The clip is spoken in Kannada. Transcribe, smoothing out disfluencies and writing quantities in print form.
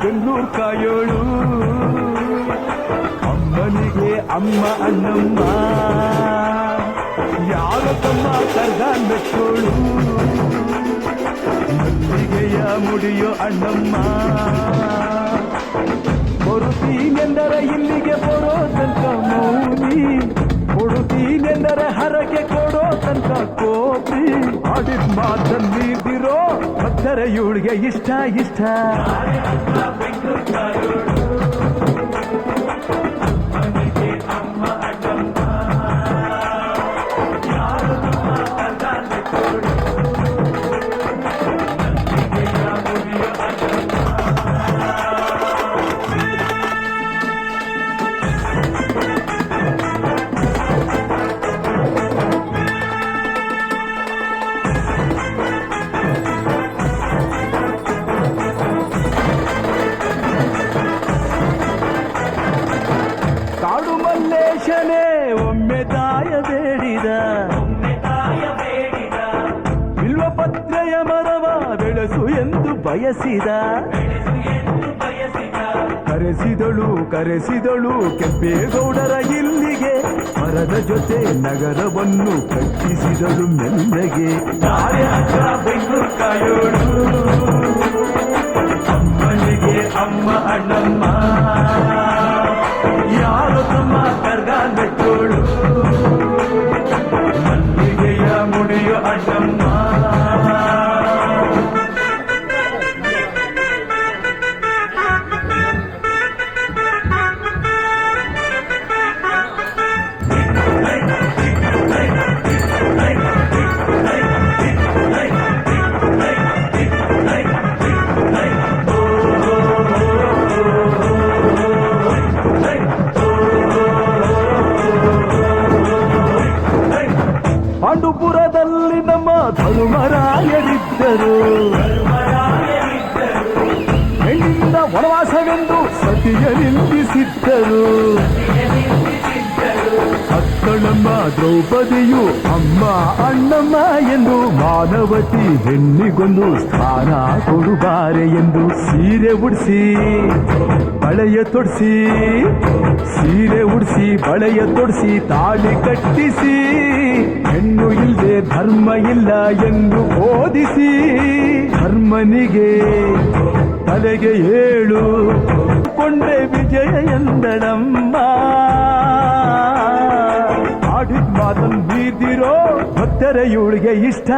ಬೆಂಗಳೂರು ಕಾಯೋಳು ಅಮ್ಮನಿಗೆ ಅಮ್ಮ ಅಣ್ಣಮ್ಮ ಯಾವ ತಮ್ಮ ಕರ್ಗ ಮೆಚ್ಚೋಳು ಮಲ್ಲಿಗೆಯ ಮುಡಿಯೋ ಅಣ್ಣಮ್ಮ ಕೊಡುತ್ತೀನೆಂದರೆ ಇಲ್ಲಿಗೆ ಬರೋ ತನಕ ಮೌನಿ ಕೊಡುತ್ತೀನೆಂದರೆ ಹರಕೆ ಕೊಡೋ ತನಕ ಕೋಪಿ ಆಡಿದ ಮಾತಲ್ಲಿದ್ದಿರೋ ಭಕ್ತರ ಇವಳಿಗೆ ಇಷ್ಟ ಇಷ್ಟ ಕಾಡು ಮಲ್ಲೇಶನೇ ಒಮ್ಮೆ ತಾಯ ಬೇಡಿದ ಬಿಲ್ವಪತ್ರೆಯ ಮರವ ಬೆಳೆಸು ಎಂದು ಬಯಸಿದ ಕರೆಸಿದಳು ಕೆಂಪೇಗೌಡರ ಇಲ್ಲಿಗೆ ಮರದ ಜೊತೆ ನಗರವನ್ನು ಕಟ್ಟಿಸಿದಳು ಮೆಲ್ಲಗೆ ಬೆಂಗಳೂರು ಕಾಯೋಳು ಅಮ್ಮನಿಗೆ ಅಮ್ಮ ಅಣ್ಣಮ್ಮ ಯಾರು ತಮ್ಮ ಕರ್ಗ ಮೆಚ್ಚೋಳು ಮಲ್ಲಿಗೆಯ ಮುಡಿಯೋ ಅಣ್ಣಮ್ಮ ಪಾಂಡುಪುರದಲ್ಲಿ ನಮ್ಮ ಧರ್ಮರಾಯರಿದ್ದರು ಹೆಣ್ಣಿಂದ ವನವಾಸವೆಂದು ಸತಿಯ ನಿಂದಿಸಿದ್ದರು ಅಕ್ಕಳಮ್ಮ ದ್ರೌಪದಿಯು ಅಮ್ಮ ಅಣ್ಣಮ್ಮ ಎಂದು ಮಾನವತಿ ಹೆಣ್ಣಿಗೊಂದು ಸ್ಥಾನ ಕೊಡುಬಾರೆ ಎಂದು ಸೀರೆ ಉಡಿಸಿ ಬಳೆಯ ತೊಡಿಸಿ ತಾಳಿ ಕಟ್ಟಿಸಿ ಹೆಣ್ಣು ಇಲ್ಲದೆ ಧರ್ಮ ಇಲ್ಲ ಎಂದು ಬೋಧಿಸಿ ಧರ್ಮನಿಗೆ ತಲೆಗೆ ಏಳು ಕೊಂಡೆ ವಿಜಯ ಎಂದಳಮ್ಮ ಆಡಿದ ಮಾತನ್ನು ಬೀದಿರೋ ಭಕ್ತರ ಇವಳಿಗೆ ಇಷ್ಟ